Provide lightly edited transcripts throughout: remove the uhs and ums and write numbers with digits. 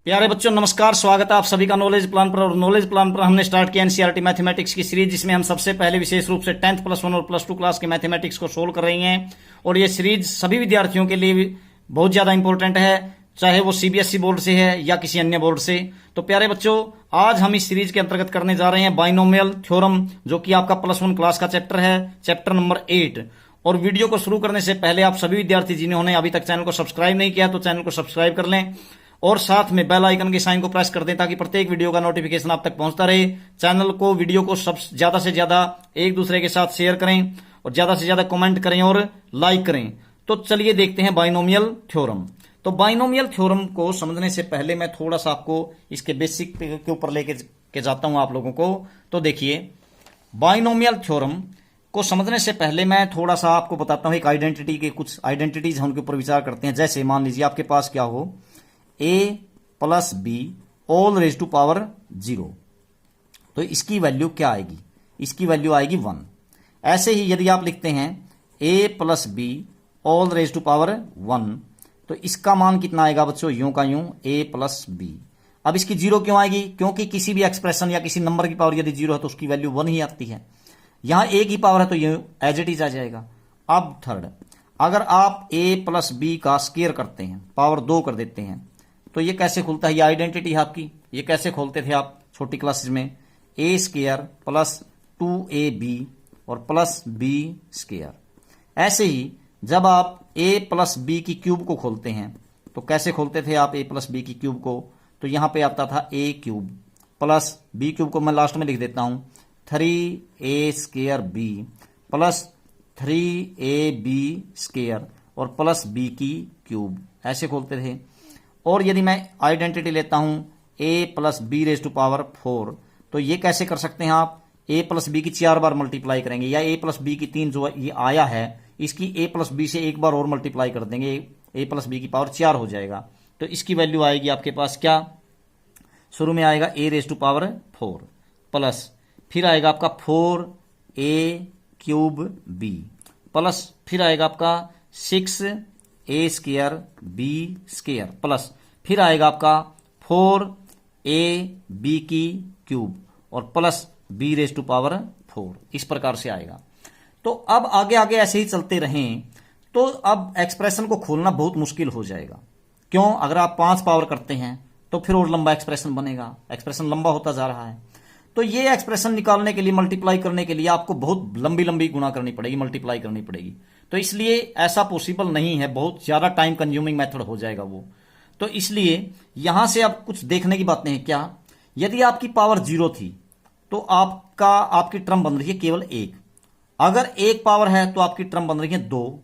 प्यारे बच्चों नमस्कार, स्वागत है आप सभी का नॉलेज प्लान पर। और नॉलेज प्लान पर हमने स्टार्ट किया एनसीईआरटी मैथमेटिक्स की सीरीज, जिसमें हम सबसे पहले विशेष रूप से 10th +1 और +2 क्लास के मैथमेटिक्स को सोल्व कर रही हैं। और ये सीरीज सभी विद्यार्थियों के लिए बहुत ज्यादा इंपॉर्टेंट है, चाहे वो सीबीएसई बोर्ड से है या किसी अन्य बोर्ड से। तो प्यारे बच्चों, आज हम इस सीरीज के अंतर्गत करने जा रहे हैं बाइनोमियल थ्योरम, जो कि आपका +1 क्लास का चैप्टर है, चैप्टर नंबर 8। और वीडियो को शुरू करने से पहले आप सभी विद्यार्थी जिन्होंने अभी तक चैनल को सब्सक्राइब नहीं किया तो चैनल को सब्सक्राइब कर लें और साथ में बेल आइकन के साइन को प्रेस कर दें, ताकि प्रत्येक वीडियो का नोटिफिकेशन आप तक पहुंचता रहे। चैनल को, वीडियो को सब ज्यादा से ज्यादा एक दूसरे के साथ शेयर करें और ज्यादा से ज्यादा कमेंट करें और लाइक करें। तो चलिए देखते हैं बाइनोमियल थ्योरम। तो बाइनोमियल थ्योरम को समझने से पहले मैं थोड़ा सा आपको इसके बेसिक के ऊपर लेके जाता हूं आप लोगों को। तो देखिए, बाइनोमियल थ्योरम को समझने से पहले मैं थोड़ा सा आपको बताता हूं एक आइडेंटिटी के, कुछ आइडेंटिटीज हम उनके ऊपर विचार करते हैं। जैसे मान लीजिए आपके पास क्या हो, a + b all raise to power 0, तो इसकी वैल्यू क्या आएगी? इसकी वैल्यू आएगी 1। ऐसे ही यदि आप लिखते हैं a + b all raise to power 1, तो इसका मान कितना आएगा बच्चों? यूं का यूं a + b। अब इसकी 0 क्यों आएगी? क्योंकि किसी भी एक्सप्रेशन या किसी नंबर की पावर यदि 0 है तो उसकी वैल्यू 1 ही आती है। यहां a की पावर है तो ये एज इट इज आ जाएगा। अब थर्ड, अगर आप a + b का स्क्वायर करते हैं, पावर 2 कर देते हैं, तो ये कैसे खुलता है? ये आइडेंटिटी है आपकी। ये कैसे खोलते थे आप छोटी क्लासेस में? a² + 2ab और +b²। ऐसे ही जब आप a + b की क्यूब को खोलते हैं, तो कैसे खोलते थे आप a + b की क्यूब को? तो यहां पे आता था a³ + b³ को मैं लास्ट में लिख देता हूं 3a² b + 3ab² और +b³। ऐसे खोलते थे। और यदि मैं आइडेंटिटी लेता हूं a + b⁴, तो ये कैसे कर सकते हैं आप? a + b की 4 बार मल्टीप्लाई करेंगे, या a + b की 3 जो ये आया है, इसकी a + b से एक बार और मल्टीप्लाई कर देंगे, a + b की पावर 4 हो जाएगा। तो इसकी वैल्यू आएगी आपके पास क्या? शुरू में आएगा a⁴ प्लस, फिर आएगा आपका 4a³ प्लस, फिर आएगा आपका 6a² b² प्लस, फिर आएगा आपका 4ab³ और प्लस b⁴। इस प्रकार से आएगा। तो अब आगे आगे ऐसे ही चलते रहें तो अब एक्सप्रेशन को खोलना बहुत मुश्किल हो जाएगा। क्यों? अगर आप 5 पावर करते हैं तो फिर और लंबा एक्सप्रेशन बनेगा। एक्सप्रेशन लंबा होता जा रहा है। तो ये एक्सप्रेशन निकालने के लिए, मल्टीप्लाई करने के लिए आपको बहुत लंबी लंबी गुणा करनी पड़ेगी, मल्टीप्लाई करनी पड़ेगी। तो इसलिए ऐसा पॉसिबल नहीं है, बहुत ज्यादा टाइम कंज्यूमिंग मेथड हो जाएगा वो। तो इसलिए यहां से अब कुछ देखने की बातें हैं। क्या? यदि आपकी पावर 0 थी तो आपकी टर्म बन रही है केवल 1। अगर 1 पावर है तो आपकी टर्म बन रही है 2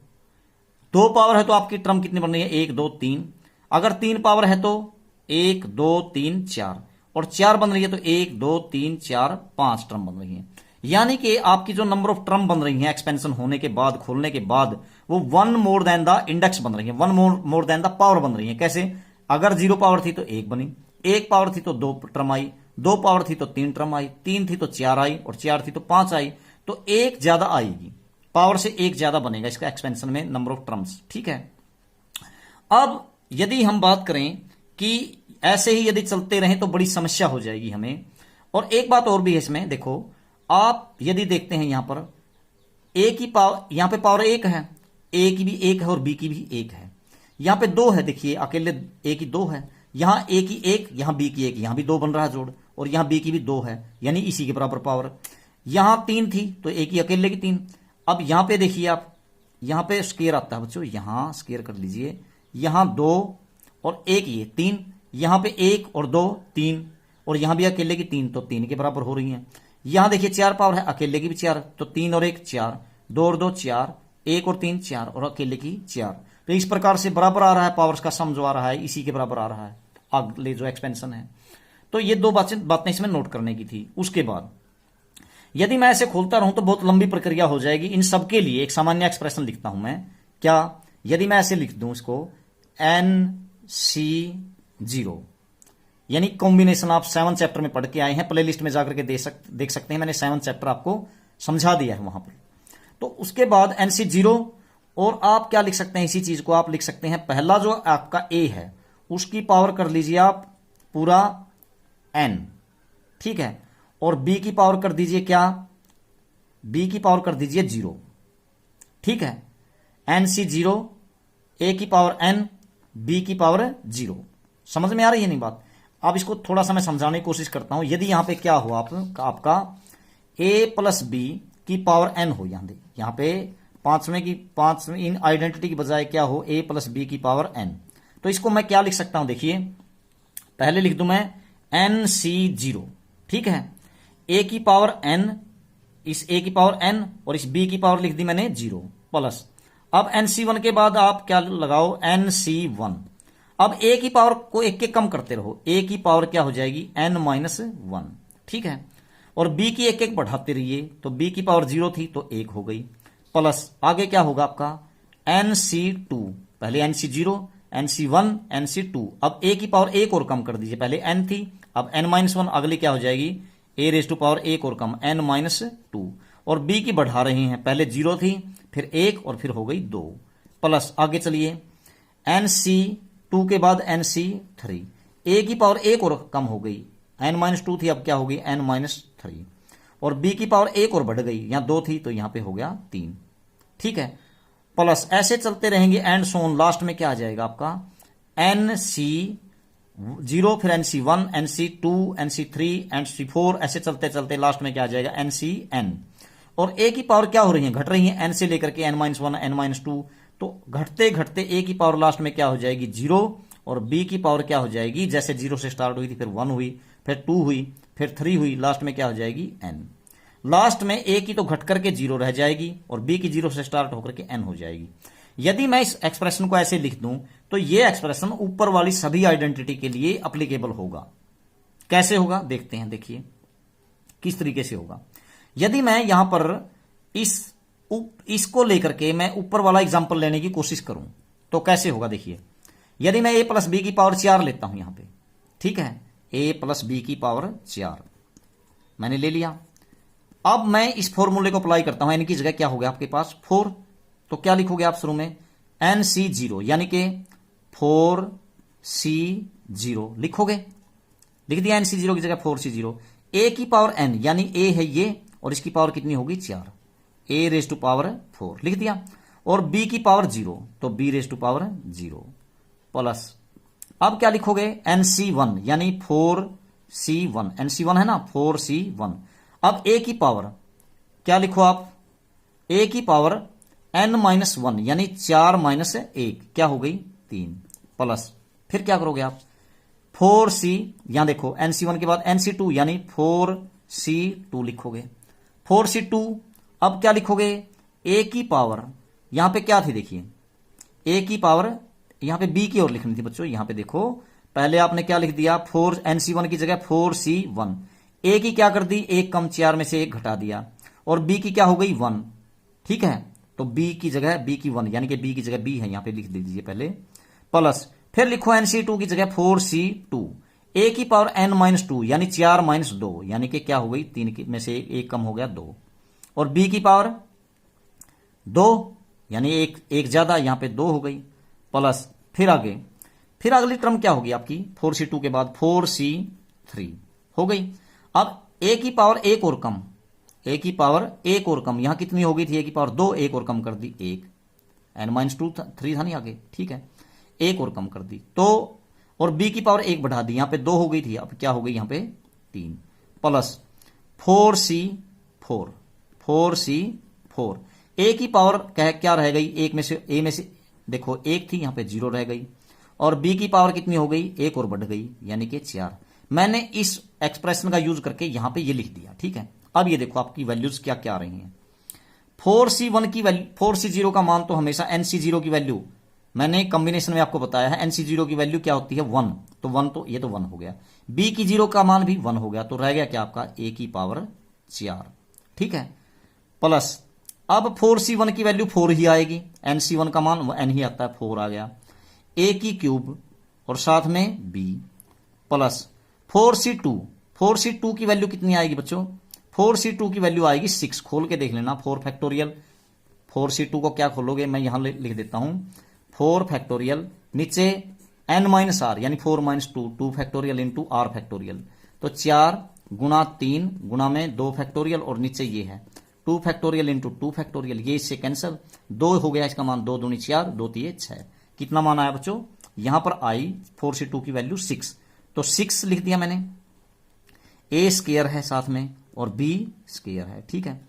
पावर है तो आपकी टर्म कितनी बन रही है? 1 2 3। अगर 3 पावर है तो 1 2 3 4, और 4 बन रही है तो 1 2 3 4 5 टर्म बन रही है। यानी कि आपकी जो नंबर ऑफ टर्म बन रही है एक्सपेंशन होने के बाद, खोलने के बाद, वो 1 मोर देन द इंडेक्स बन रही है, 1 मोर देन द पावर बन रही है। कैसे? अगर 0 पावर थी तो 1 बनी, 1 पावर थी तो 2 टर्म आई, 2 पावर थी तो 3 टर्म आई, 3 थी तो 4 आई, और 4 थी तो 5 आई। तो 1 ज्यादा आएगी, पावर से 1 ज्यादा बनेगा इसका एक्सपेंशन में नंबर ऑफ टर्म्स। ठीक है। अब यदि हम बात करें कि ऐसे ही यदि चलते रहें तो बड़ी समस्या हो जाएगी हमें। और एक बात और भी है इसमें, देखो आप यदि देखते हैं यहां पर a की पावर, यहां पे पावर 1 है, a की भी 1 है और b की भी 1 है। यहां पे 2 है, देखिए अकेले a की 2 है, यहां a की 1, यहां b की 1, यहां भी 2 बन रहा है जोड़, और यहां b की भी 2 है, यानी इसी के बराबर पावर। यहां 3 थी तो a की अकेले की 3। अब यहां पे देखिए आप, यहां पे स्क्वायर आता है बच्चों, यहां स्क्वायर कर लीजिए, यहां 2 और 1 ये 3, यहां पे 1 और 2 3, और यहां भी अकेले की 3, तो 3 के बराबर हो रही है। यहां देखिए 4 पावर है, अकेले की भी 4, तो 3 और 1 4, 2 और 2 4, 1 और 3 4, और अकेले की 4। तो इस प्रकार से बराबर आ रहा है, पावर्स का सम जो आ रहा है इसी के बराबर आ रहा है अगले जो एक्सपेंशन है। तो ये 2 बातें इसमें नोट करने की थी। उसके बाद यदि मैं ऐसे खोलता रहूं तो बहुत लंबी प्रक्रिया हो जाएगी। इन सबके लिए एक सामान्य एक्सप्रेशन लिखता हूं मैं। क्या? यदि मैं ऐसे लिख दूं इसको NC0, यानी कॉम्बिनेशन, आप 7 चैप्टर में पढ़ के आए हैं, प्ले लिस्ट में जाकर के देख सकते हैं, मैंने 7 चैप्टर आपको समझा दिया है वहां पर। तो उसके बाद NC0, और आप क्या लिख सकते हैं? इसी चीज को आप लिख सकते हैं, पहला जो आपका A है उसकी पावर कर लीजिए आप पूरा n, ठीक है। और b की पावर कर दीजिए क्या, b की पावर कर दीजिए 0, ठीक है। nc 0, a की पावर n, b की पावर 0। समझ में आ रही है नहीं बात। अब इसको थोड़ा सा मैं समझाने की कोशिश करता हूं। यदि यहां पे क्या हो आपका a प्लस b की पावर n हो, यहां पे पांचवें इन आइडेंटिटी की बजाय क्या हो, a प्लस b की पावर n। तो इसको मैं क्या लिख सकता हूं, देखिए पहले लिख दूं मैं nc0, ठीक है। a की पावर n, इस a की पावर n और इस b की पावर लिख दी मैंने 0 प्लस। अब nc1 के बाद आप क्या लगाओ, nc1। अब a की पावर को एक के कम करते रहो, a की पावर क्या हो जाएगी n-1, ठीक है। और b की एक एक बढ़ाते रहिए, तो b की पावर 0 थी तो 1 हो गई, प्लस आगे क्या होगा आपका nc2, पहले nc0, nc1, nc2। अब a की पावर एक और कम कर दीजिए, पहले n थी, अब n-1, अगली क्या हो जाएगी a रेज टू पावर एक और कम n-2। और b की बढ़ा रहे हैं, पहले 0 थी, फिर 1 और फिर हो गई 2, प्लस आगे चलिए nc2 के बाद nc3, a की पावर एक और कम हो गई, n-2 थी, अब क्या हो गई n-3। और b की पावर एक और बढ़ गई, यहां 2 थी तो यहां पे हो गया 3, ठीक है। प्लस ऐसे चलते रहेंगे एंड सोन, लास्ट में क्या आ जाएगा आपका nc0, फिर nc1, nc2, nc3, nc4, ऐसे चलते चलते लास्ट में क्या आ जाएगा ncn। और a की पावर क्या हो रही है, घट रही है n से लेकर के n-1, n-2, तो घटते घटते a की पावर लास्ट में क्या हो जाएगी 0, और b की पावर क्या हो जाएगी, जैसे 0 से स्टार्ट हुई थी फिर 1 हुई, फिर 2 हुई, फिर 3 हुई, लास्ट में क्या हो जाएगी n। लास्ट में a की तो घट करके 0 रह जाएगी और b की 0 से स्टार्ट होकर के n हो जाएगी। यदि मैं इस एक्सप्रेशन को ऐसे लिख दूं तो ये एक्सप्रेशन ऊपर वाली सभी आइडेंटिटी के लिए अप्लीकेबल होगा। कैसे होगा देखते हैं, देखिए किस तरीके से होगा। यदि मैं यहां पर इसको लेकर के मैं ऊपर वाला एग्जांपल लेने की कोशिश करूं तो कैसे होगा, देखिए यदि मैं a प्लस b की पावर 4 लेता हूं यहां पे, ठीक है, a प्लस b की पावर 4 मैंने ले लिया। अब मैं इस फॉर्मूले को अप्लाई करता हूं, n की जगह क्या हो गया आपके पास 4, तो क्या लिखोगे आप शुरू में nc0, यानी कि 4c0 लिखोगे, लिख दिया nc0 की जगह 4c0। a की पावर n, यानी a है ये, और इसकी पावर कितनी होगी 4, a रेज टू पावर 4 लिख दिया। और b की पावर 0, तो b raise to power 0 plus. अब क्या लिखोगे nc1, यानी 4c1, nc1 है ना 4c1। अब a की पावर क्या लिखो आप, a की पावर n-1, यानी 4 माइनस 1 क्या हो गई 3, प्लस फिर क्या करोगे आप 4c, यहां देखो nc1 के बाद nc2, यानी 4c2 लिखोगे, 4c2। अब क्या लिखोगे a की पावर, यहां पे क्या थी देखिए a की पावर, यहां पे b की ओर लिखनी थी बच्चों, यहां पे देखो पहले आपने क्या लिख दिया nc1 की जगह 4c1, a की क्या कर दी, 1 कम 4 में से 1 घटा दिया, और b की क्या हो गई 1, ठीक है। तो b की जगह b की 1, यानी कि b की जगह b है, यहां पे लिख दीजिए पहले, प्लस फिर लिखो nc2 की जगह 4c2, a की पावर n-2, यानी 4 माइनस 2, यानी कि क्या हो गई 3 में से 1 कम हो गया 2, और b की पावर 2, यानी एक ज्यादा, यहां पे 2 हो गई, प्लस फिर आगे, फिर अगली टर्म क्या होगी आपकी 4c2 के बाद 4c3 हो गई। अब a की पावर एक और कम, a की पावर एक और कम, यहां कितनी हो गई थी a की पावर 2, एक और कम कर दी 1, n-2 3 था नहीं आगे, ठीक है, एक और कम कर दी, तो और b की पावर 1 बढ़ा दी, यहां पे 2 हो गई थी, अब क्या हो गई यहां पे 3, प्लस 4c4, 4c4, a की पावर क्या रह गई, एक में से a में से देखो 1 थी, यहां पे 0 रह गई, और b की पावर कितनी हो गई 1 और बढ़ गई, यानी कि 4। मैंने इस एक्सप्रेशन का यूज करके यहां पे ये लिख दिया, ठीक है। अब ये देखो आपकी वैल्यूज क्या क्या आ रही हैं, 4c1 की वैल्यू, 4c0 का मान तो हमेशा nc0 की वैल्यू, मैंने कॉम्बिनेशन में आपको बताया है nc0 की वैल्यू क्या होती है 1, तो 1 तो ये तो 1 हो गया, b की 0 का मान भी 1 हो गया, तो रह गया क्या आपका a की पावर 4, ठीक है, प्लस अब 4c1 की वैल्यू 4 ही आएगी, nc1 का मान n ही आता है, 4 आ गया, a की क्यूब और साथ में b, प्लस 4c2, 4c2 की वैल्यू कितनी आएगी बच्चों, 4c2 की वैल्यू आएगी 6, खोल के देख लेना 4 फैक्टोरियल, 4c2 को क्या खोलोगे मैं यहां लिख देता हूं 4 फैक्टोरियल, नीचे n माइनस आर यानी 4 minus 2, 2 factorial into r factorial. तो 4 गुणा 3 गुणा में 2 फैक्टोरियल और नीचे ये है 2 फैक्टोरियल इंटू 2 फैक्टोरियल, ये इससे कैंसिल, 2 हो गया इसका मान, 2 दूनी 4, 2 तिये 6। कितना मान आया बच्चों? यहां पर आई 4 से 2 की वैल्यू 6, तो 6 लिख दिया मैंने, a स्क्वायर है साथ में और b स्क्वायर है, ठीक है,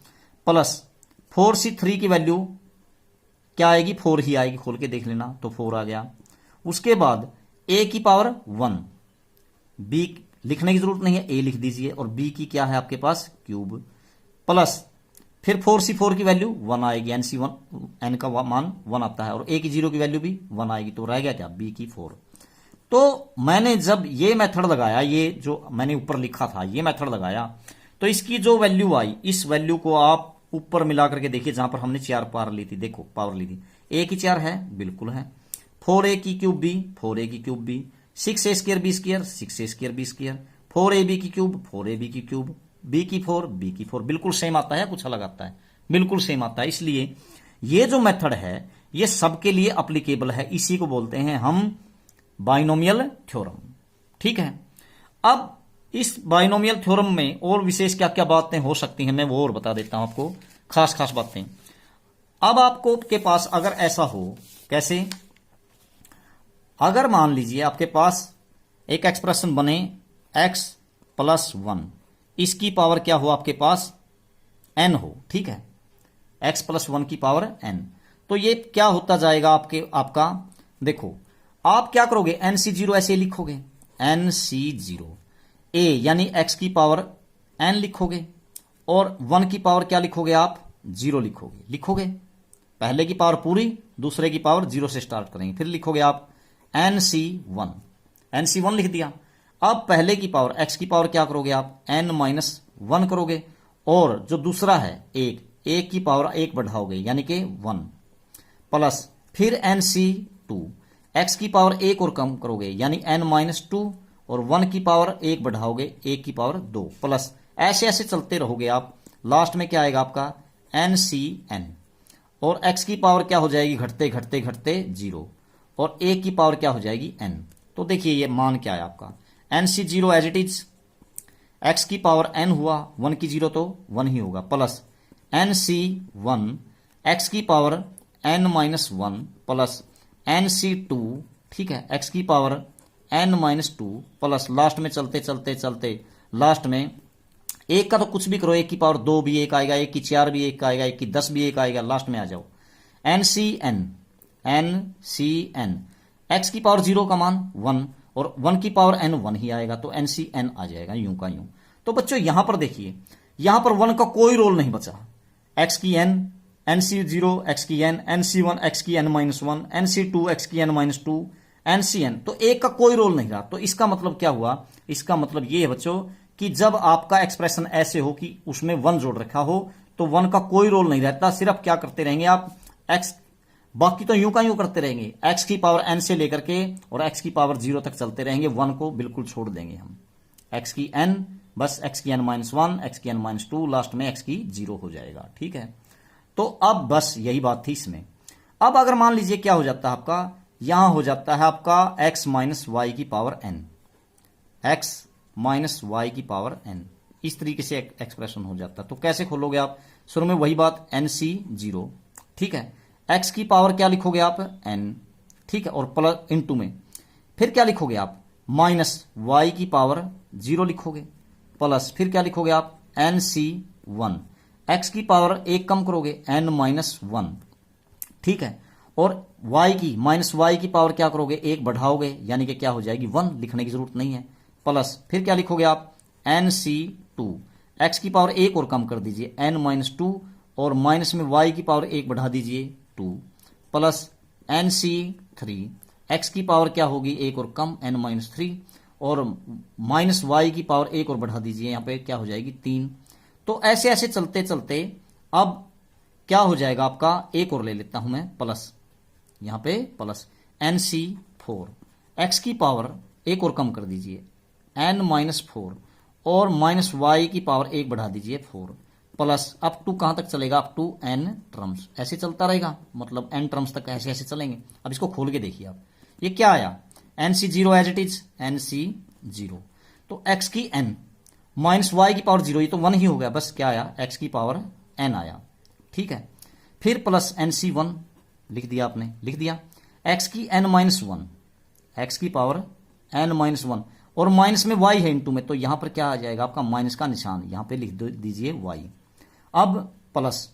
प्लस 4 से 3 की वैल्यू क्या आएगी? 4 ही आएगी, खोल के देख लेना, तो 4 आ गया। उसके बाद a की पावर 1, b लिखने की जरूरत नहीं है, a लिख दीजिए, और b की क्या है आपके पास? क्यूब, प्लस फिर 4c4 की वैल्यू 1 आएगी, n का मान 1 आता है, और a की 0 की वैल्यू भी 1 आएगी, तो रह गया क्या? b की 4। तो मैंने जब ये मेथड लगाया, ये जो मैंने ऊपर लिखा था ये मेथड लगाया, तो इसकी जो वैल्यू आई, इस वैल्यू को आप ऊपर मिला करके देखिए, जहां पर हमने 4 पावर ली थी, देखो पावर ली थी, a की 4 है, बिल्कुल है, 4a की क्यूब b, 4a की cube b, 6a square b square, 6a square b square, 4ab की क्यूब, 4ab की क्यूब, b की 4, b की 4, बिल्कुल सेम आता है, कुछ अलग आता है? बिल्कुल सेम आता है। इसलिए ये जो मेथड है ये सबके लिए अप्लीकेबल है, इसी को बोलते हैं हम बाइनोमियल थ्योरम, ठीक है। अब इस बाइनोमियल थ्योरम में और विशेष क्या क्या बातें हो सकती हैं, मैं वो और बता देता हूं आपको, खास खास बातें। अब आपको के पास अगर ऐसा हो, कैसे? अगर मान लीजिए आपके पास एक एक्सप्रेशन बने x प्लस 1, इसकी पावर क्या हो आपके पास? n हो, ठीक है, x प्लस 1 की पावर n। तो ये क्या होता जाएगा आपका देखो, आप क्या करोगे? nc0 ऐसे लिखोगे, nc0 a यानी x की पावर n लिखोगे, और 1 की पावर क्या लिखोगे आप? 0 लिखोगे, पहले की पावर पूरी, दूसरे की पावर 0 से स्टार्ट करेंगे, फिर लिखोगे आप nc1 लिख दिया। अब पहले की पावर x की पावर क्या करोगे आप? n-1 करोगे, और जो दूसरा है एक की पावर 1 बढ़ाओगे यानी कि 1, प्लस फिर nc2, x की पावर 1 और कम करोगे यानी n-2, और 1 की पावर 1 बढ़ाओगे 1 की पावर 2, प्लस ऐसे ऐसे चलते रहोगे आप, लास्ट में क्या आएगा आपका? ncn, और x की पावर क्या हो जाएगी? घटते घटते घटते 0, और 1 की पावर क्या हो जाएगी? n। तो देखिए ये मान क्या है आपका? nc0 as it is, x की पावर n हुआ, 1 की 0 तो 1 ही होगा, प्लस nc1 x की पावर n-1 प्लस nc2, ठीक है, x की पावर n-2 प्लस लास्ट में चलते चलते चलते लास्ट में एक का तो कुछ भी करो, 1 की पावर 2 भी 1 आएगा, 1 की 4 भी 1 आएगा, 1 की 10 भी 1 आएगा, लास्ट में आ जाओ nCn x की पावर 0 का मान 1, और 1 की पावर n 1 ही आएगा, तो nCn आ जाएगा यूं का यूं। तो बच्चों यहां पर देखिए, यहां पर 1 का कोई रोल नहीं बचा, x की n, nc0 x की n, nc1 x की n-1, nc2 x की n-2, nCn, तो 1 का कोई रोल नहीं रहा। तो इसका मतलब क्या हुआ? इसका मतलब ये है बच्चों कि जब आपका एक्सप्रेशन ऐसे हो कि उसमें 1 जोड़ रखा हो, तो 1 का कोई रोल नहीं रहता, सिर्फ क्या करते रहेंगे आप? x, बाकी तो यूं का यूं करते रहेंगे, x की पावर n से लेकर के और x की पावर 0 तक चलते रहेंगे, 1 को बिल्कुल छोड़ देंगे हम, x की n, बस x की n-1, x की n-2, लास्ट में x की 0 हो जाएगा, ठीक है। तो अब बस यही बात थी इसमें। अब अगर मान लीजिए क्या हो जाता है आपका, यहां हो जाता है आपका x माइनस वाई की power n, x minus y की पावर n, इस तरीके से एक्सप्रेशन हो जाता है। तो कैसे खोलोगे आप? शुरू में वही बात, nc0, ठीक है, x की पावर क्या लिखोगे आप? n, ठीक है, और प्लस इनटू में फिर क्या लिखोगे आप? माइनस y की पावर 0 लिखोगे, प्लस फिर क्या लिखोगे आप? nc1, x की पावर 1 कम करोगे n-1, ठीक है, और y की माइनस y की पावर क्या करोगे? 1 बढ़ाओगे यानी कि क्या हो जाएगी? 1, लिखने की जरूरत नहीं है, प्लस फिर क्या लिखोगे आप? nc2, x की पावर 1 और कम कर दीजिए n-2, और माइनस में y की पावर 1 बढ़ा दीजिए 2, प्लस nc3, x की पावर क्या होगी? 1 और कम n-3, और माइनस y की पावर 1 और बढ़ा दीजिए, यहां पे क्या हो जाएगी? 3। तो ऐसे ऐसे चलते चलते अब क्या हो जाएगा आपका? एक और ले लेता हूं मैं, प्लस यहां पे प्लस nc4, x की पावर 1 और कम कर दीजिए n-4, और माइनस y की पावर 1 बढ़ा दीजिए 4, प्लस अप टू कहां तक चलेगा? अप टू n टर्म्स, ऐसे चलता रहेगा, मतलब n टर्म्स तक ऐसे ऐसे चलेंगे। अब इसको खोल के देखिए आप, ये क्या आया? N c zero as it is, n c zero. तो एक्स की एन माइनस वाई की पावर जीरो, ये तो वन ही हो गया, बस क्या आया, एक्स की पावर एन आया, ठीक है। फिर प्लस एन सी वन लिख दिया आपने, लिख दिया, एक्स की एन माइनस वन, एक्स की पावर एन माइनस वन, और माइनस में वाई है इंटू में, तो यहां पर क्या आ जाएगा आपका माइनस का निशान, यहां पे लिख दीजिए वाई। अब प्लस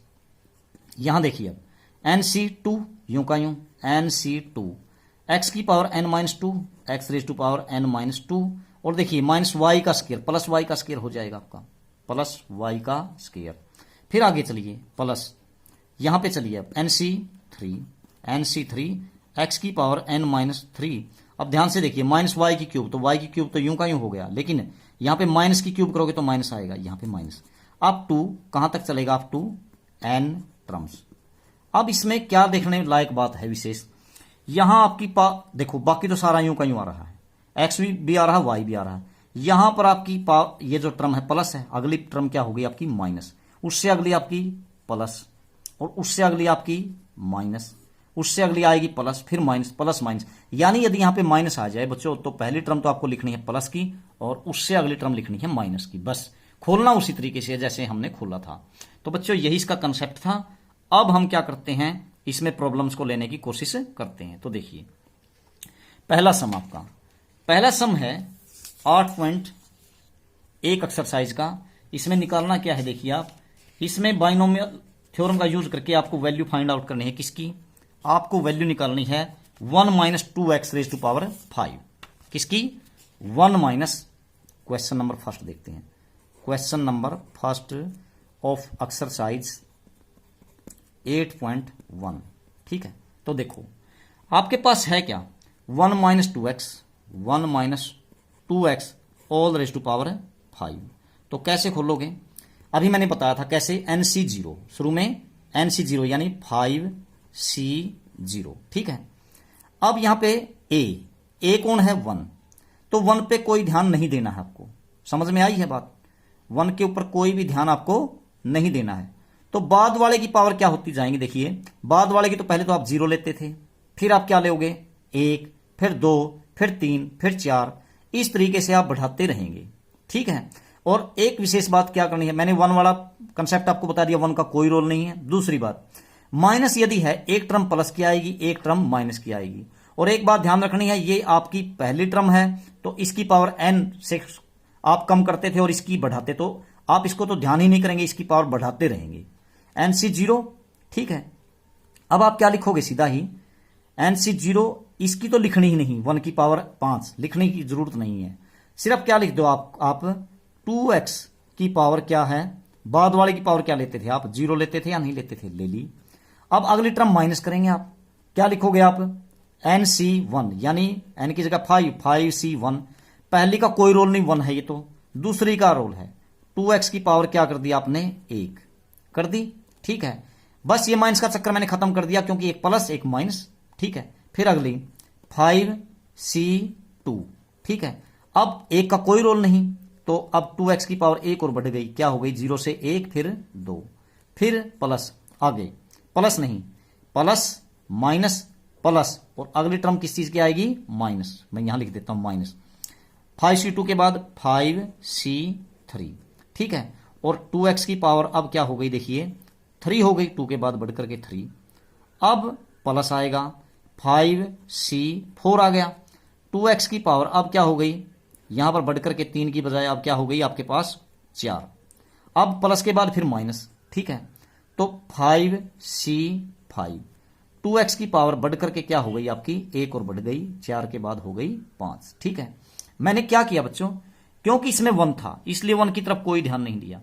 यहां देखिए, अब एन सी टू, यूं का यूं, एन सी टू, एक्स की power n minus two, x raise to power n minus two, और देखिए माइनस वाई का स्केयर, प्लस वाई का स्केयर हो जाएगा आपका, प्लस वाई का स्केयर। फिर आगे चलिए, प्लस यहां पे चलिए, अब n c three, n c three, x की पावर एन माइनस थ्री। अब ध्यान से देखिए, माइनस वाई की क्यूब, तो वाई की क्यूब तो यूं का यूं हो गया, लेकिन यहां पे माइनस की क्यूब करोगे तो माइनस आएगा, यहां पे माइनस। अब टू कहां तक चलेगा, आप टू एन टर्म्स। अब इसमें क्या देखने लायक बात है विशेष, यहां आपकी देखो बाकी तो सारा यूं का यूं आ रहा है, एक्स भी आ रहा है, वाई भी आ रहा है, यहां पर आपकी ये जो टर्म है प्लस है, अगली टर्म क्या होगी आपकी माइनस, उससे अगली आपकी प्लस, और उससे अगली आपकी माइनस, उससे अगली आएगी प्लस, फिर माइनस, प्लस माइनस। यानी यदि यहां पे माइनस आ जाए बच्चों, तो पहली टर्म तो आपको लिखनी है प्लस की, और उससे अगली टर्म लिखनी है माइनस की, बस खोलना उसी तरीके से जैसे हमने खोला था। तो बच्चों यही इसका कंसेप्ट था। अब हम क्या करते हैं, इसमें प्रॉब्लम्स को लेने की कोशिश करते हैं। तो देखिए पहला सम, आपका पहला सम है 8.1 एक्सरसाइज का। इसमें निकालना क्या है, देखिए आप, इसमें बाइनोमियल थ्योरम का यूज करके आपको वैल्यू फाइंड आउट करनी है, किसकी, आपको वैल्यू निकालनी है 1 minus two x raise to power 5, किसकी, 1 माइनस, क्वेश्चन नंबर फर्स्ट देखते हैं, question number first of exercise 8.1, ठीक है। तो देखो आपके पास है क्या, 1 minus two x, 1 minus two x all raise to power 5। तो कैसे खोलोगे, अभी मैंने बताया था कैसे, एन सी जीरो, शुरू में एन सी जीरो यानी 5C0, ठीक है। अब यहां पे ए कौन है, 1, तो 1 पे कोई ध्यान नहीं देना है आपको, समझ में आई है बात, 1 के ऊपर कोई भी ध्यान आपको नहीं देना है। तो बाद वाले की पावर क्या होती जाएंगी, देखिए बाद वाले की तो पहले तो आप 0 लेते थे, फिर आप क्या लोगे 1, फिर 2, फिर 3, फिर 4, इस तरीके से आप बढ़ाते रहेंगे, ठीक है। और एक विशेष बात क्या करनी है, मैंने 1 वाला कंसेप्ट आपको बता दिया, 1 का कोई रोल नहीं है। दूसरी बात, माइनस यदि है, एक टर्म प्लस की आएगी, एक टर्म माइनस की आएगी। और एक बात ध्यान रखनी है, ये आपकी पहली टर्म है, तो इसकी पावर n से आप कम करते थे और इसकी बढ़ाते, तो आप इसको तो ध्यान ही नहीं करेंगे, इसकी पावर बढ़ाते रहेंगे, NC0, ठीक है। अब आप क्या लिखोगे, सीधा ही NC0, इसकी तो लिखनी ही नहीं, 1 की पावर 5 लिखने की जरूरत नहीं है, सिर्फ क्या लिख दो आप 2x की पावर क्या है, बाद वाले की पावर क्या लेते थे आप, 0 लेते थे या नहीं लेते थे, ले ली। अब अगली टर्म माइनस करेंगे, आप क्या लिखोगे, आप NC1 यानी n की जगह 5C1, पहली का कोई रोल नहीं, 1 है ये तो, दूसरी का रोल है, 2x की पावर क्या कर दी आपने, 1 कर दी, ठीक है। बस ये माइनस का चक्कर मैंने खत्म कर दिया, क्योंकि एक प्लस एक माइनस, ठीक है। फिर अगली 5C2, ठीक है। अब एक का कोई रोल नहीं, तो अब 2x की पावर 1 और बढ़ गई, क्या हो गई, 0 से 1, फिर 2, फिर प्लस, आगे प्लस नहीं, प्लस माइनस प्लस, और अगली टर्म किस चीज की आएगी, माइनस, मैं यहां लिख देता हूं माइनस, 5C2 के बाद 5C3, ठीक है। और 2x की पावर अब क्या हो गई, देखिए 3 हो गई, 2 के बाद बढ़ करके 3, अब प्लस आएगा, 5C4 आ गया, 2x की पावर अब क्या हो गई, यहां पर बढ़कर के 3 की बजाय अब क्या हो गई आपके पास 4, अब प्लस के बाद फिर माइनस, ठीक है। तो 5C5, 2x की पावर बढ़कर के क्या हो गई आपकी, 1 और बढ़ गई, 4 के बाद हो गई 5, ठीक है। मैंने क्या किया बच्चों, क्योंकि इसमें 1 था इसलिए 1 की तरफ कोई ध्यान नहीं दिया,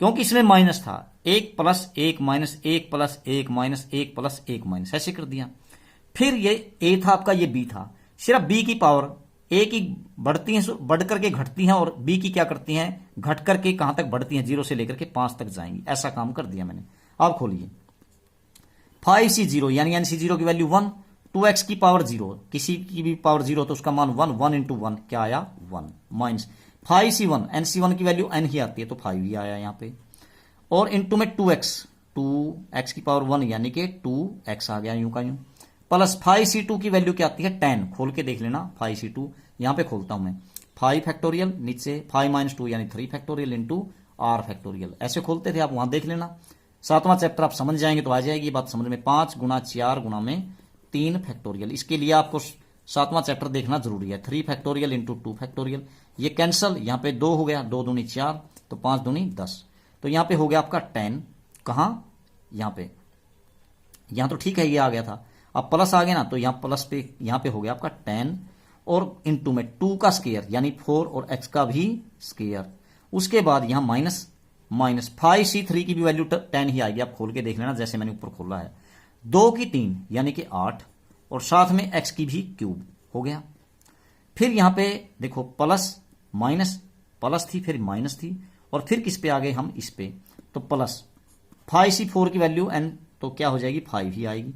क्योंकि इसमें माइनस था, 1 plus 1 minus 1 plus 1 minus 1 plus 1 minus, ऐसे कर दिया। फिर ये ए था आपका, ये बी था, सिर्फ बी की पावर ए की बढ़ती है, बढ़ करके घटती हैं, और बी की क्या करती हैं, घट करके कहां तक बढ़ती हैं, 0 से लेकर के 5 तक जाएंगी, ऐसा काम कर दिया मैंने। अब खोलिए 5C0 यानी NC0 की वैल्यू 1, 2x की पावर 0, किसी की भी पावर 0 तो उसका मान 1, 1 इंटू 1 क्या आया 1, माइनस 5C1, NC1 की वैल्यू n ही आती है तो 5 ही आया यहां पे, और इंटू में 2x की पावर 1 यानी कि 2x आ गया यूं का यूं, प्लस 5c2 की वैल्यू क्या आती है 10, खोल के देख लेना 5c2, यहां पे खोलता हूं मैं 5 फैक्टोरियल, नीचे 5 - 2 यानी 3 फैक्टोरियल इंटू आर फैक्टोरियल, ऐसे खोलते थे आप, वहां देख लेना। 7वां चैप्टर आप समझ जाएंगे तो आ जाएगी बात समझ में। 5 गुणा 4 गुणा में 3 फैक्टोरियल, इसके लिए आपको 7वां चैप्टर देखना जरूरी है। 3 फैक्टोरियल इंटू 2 फैक्टोरियल, ये कैंसल, यहां पे 2 हो गया, 2 दूनी 4, तो 5 दूनी 10, तो यहां पे हो गया आपका 10, कहां यहां पे, यहां तो ठीक है ये आ गया था, अब प्लस आ गया ना, तो यहां प्लस पे यहां पे हो गया आपका 10 और इंटू में 2 का स्केयर यानी 4 और x का भी स्केयर, उसके बाद यहां माइनस 5c3 की भी वैल्यू 10 ही आएगी, आप खोल के देख लेना जैसे मैंने ऊपर खोला है। 2 की 3 यानी कि 8 और साथ में x की भी क्यूब हो गया। फिर यहां पे देखो प्लस माइनस, प्लस थी फिर माइनस थी और फिर किस पे आ गए हम, इस पे, तो प्लस 5c4 की वैल्यू n तो क्या हो जाएगी 5 ही आएगी।